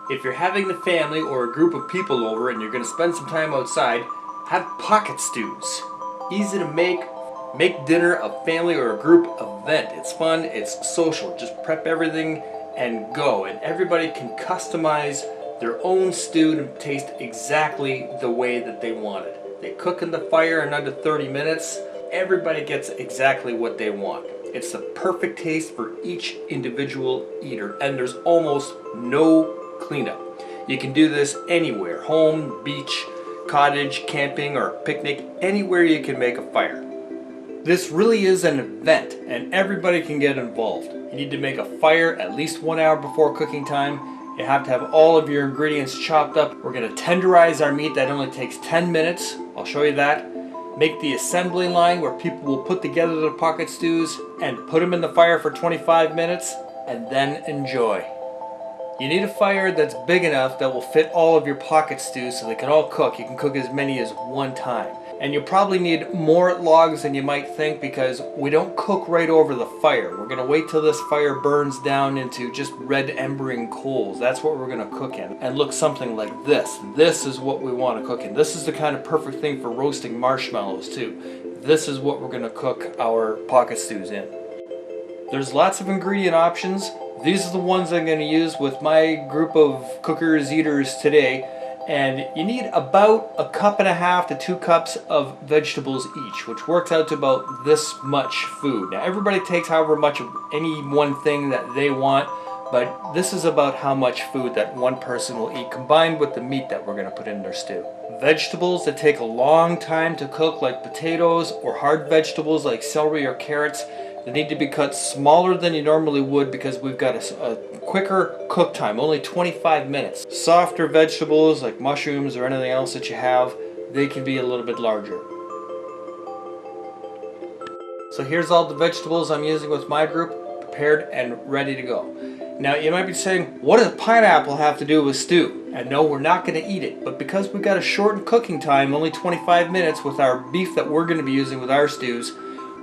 If you're having the family or a group of people over and you're going to spend some time outside, have pocket stews. Easy to make. Make dinner a family or a group event. It's fun, it's social. Just prep everything and go. And everybody can customize their own stew to taste exactly the way that they want it. They cook in the fire in under 30 minutes. Everybody gets exactly what they want. It's the perfect taste for each individual eater, and there's almost no cleanup. You can do this anywhere, home, beach, cottage, camping, or picnic, anywhere you can make a fire. This really is an event, and everybody can get involved. You need to make a fire at least 1 hour before cooking time. You have to have all of your ingredients chopped up. We're going to tenderize our meat. That only takes 10 minutes. I'll show you that. Make the assembly line where people will put together the pocket stews and put them in the fire for 25 minutes and then enjoy. You need a fire that's big enough that will fit all of your pocket stews so they can all cook. You can cook as many as one time. And you'll probably need more logs than you might think because we don't cook right over the fire. We're going to wait till this fire burns down into just red embering coals. That's what we're going to cook in. And look something like this. This is what we want to cook in. This is the kind of perfect thing for roasting marshmallows too. This is what we're going to cook our pocket stews in. There's lots of ingredient options. These are the ones I'm going to use with my group of cookers, eaters today. And you need about 1.5 to 2 cups of vegetables each, which works out to about this much food. Now everybody takes however much of any one thing that they want, but this is about how much food that one person will eat combined with the meat that we're going to put in their stew. Vegetables that take a long time to cook, like potatoes, or hard vegetables like celery or carrots, they need to be cut smaller than you normally would because we've got a quicker cook time, only 25 minutes. Softer vegetables like mushrooms or anything else that you have, they can be a little bit larger. So here's all the vegetables I'm using with my group, prepared and ready to go. Now you might be saying, what does pineapple have to do with stew? And no, we're not going to eat it, but because we've got a shortened cooking time, only 25 minutes with our beef that we're going to be using with our stews,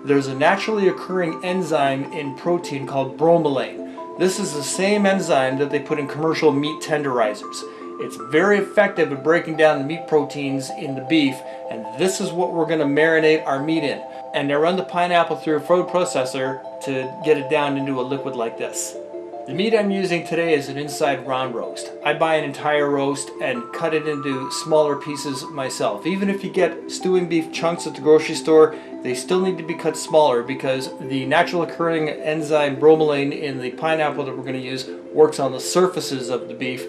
there's a naturally occurring enzyme in protein called bromelain. This is the same enzyme that they put in commercial meat tenderizers. It's very effective at breaking down the meat proteins in the beef, and this is what we're going to marinate our meat in. And they run the pineapple through a food processor to get it down into a liquid like this. The meat I'm using today is an inside round roast. I buy an entire roast and cut it into smaller pieces myself. Even if you get stewing beef chunks at the grocery store, they still need to be cut smaller because the natural occurring enzyme bromelain in the pineapple that we're going to use works on the surfaces of the beef,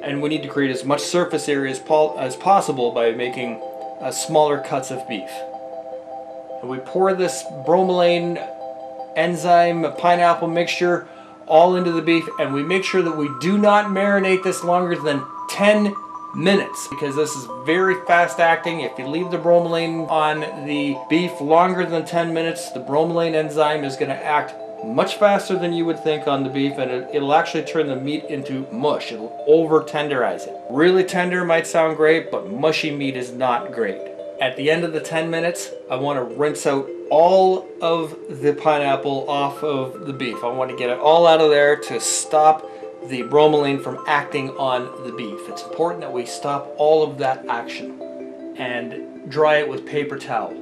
and we need to create as much surface area as possible by making smaller cuts of beef. And we pour this bromelain enzyme pineapple mixture all into the beef, and we make sure that we do not marinate this longer than 10 minutes because this is very fast acting. If you leave the bromelain on the beef longer than 10 minutes, the bromelain enzyme is going to act much faster than you would think on the beef, and it'll actually turn the meat into mush. It'll over tenderize it. Really tender might sound great, but mushy meat is not great. At the end of the 10 minutes, I want to rinse out all of the pineapple off of the beef. I want to get it all out of there to stop the bromelain from acting on the beef. It's important that we stop all of that action and dry it with paper towel.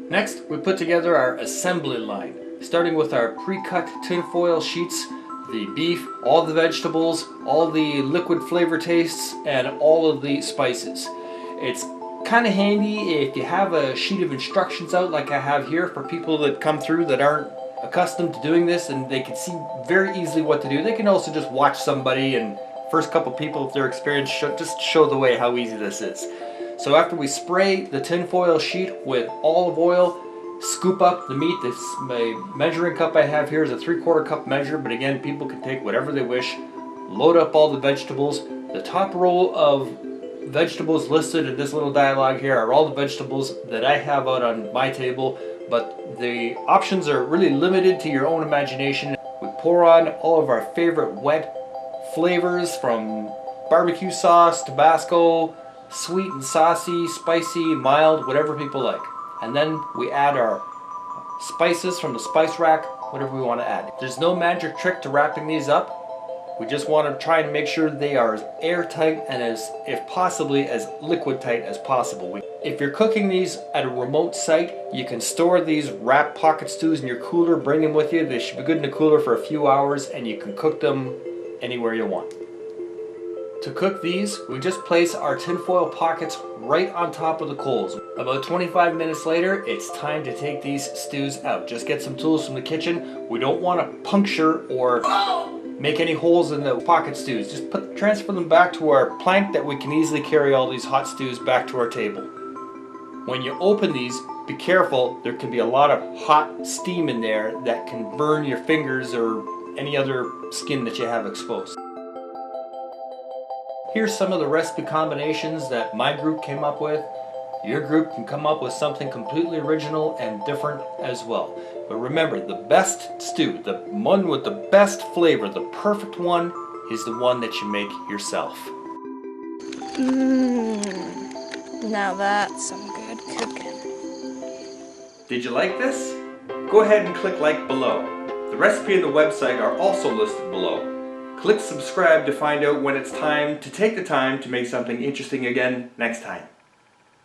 Next, we put together our assembly line, starting with our pre-cut tinfoil sheets, the beef, all the vegetables, all the liquid flavor tastes, and all of the spices. It's kind of handy if you have a sheet of instructions out like I have here for people that come through that aren't accustomed to doing this, and they can see very easily what to do. They can also just watch somebody, and first couple people, if they're experienced, just show the way how easy this is. So after we spray the tinfoil sheet with olive oil, scoop up the meat. This my measuring cup I have here is a 3/4 cup measure, but again, people can take whatever they wish. Load up all the vegetables. The top row of vegetables listed in this little dialogue here are all the vegetables that I have out on my table, but the options are really limited to your own imagination. We pour on all of our favorite wet flavors from barbecue sauce, Tabasco, sweet and saucy, spicy, mild, whatever people like. And then we add our spices from the spice rack, whatever we want to add. There's no magic trick to wrapping these up. We just want to try and make sure they are as airtight and as, if possibly, as liquid tight as possible. If you're cooking these at a remote site, you can store these wrap pocket stews in your cooler, bring them with you. They should be good in the cooler for a few hours and you can cook them anywhere you want. To cook these, we just place our tinfoil pockets right on top of the coals. About 25 minutes later, it's time to take these stews out. Just get some tools from the kitchen. We don't want to puncture or make any holes in the pocket stews. Just transfer them back to our plank that we can easily carry all these hot stews back to our table. When you open these, be careful. There can be a lot of hot steam in there that can burn your fingers or any other skin that you have exposed. Here's some of the recipe combinations that my group came up with. Your group can come up with something completely original and different as well. But remember, the best stew, the one with the best flavor, the perfect one, is the one that you make yourself. Now that's some good cooking. Did you like this? Go ahead and click like below. The recipe and the website are also listed below. Click subscribe to find out when it's time to take the time to make something interesting again next time.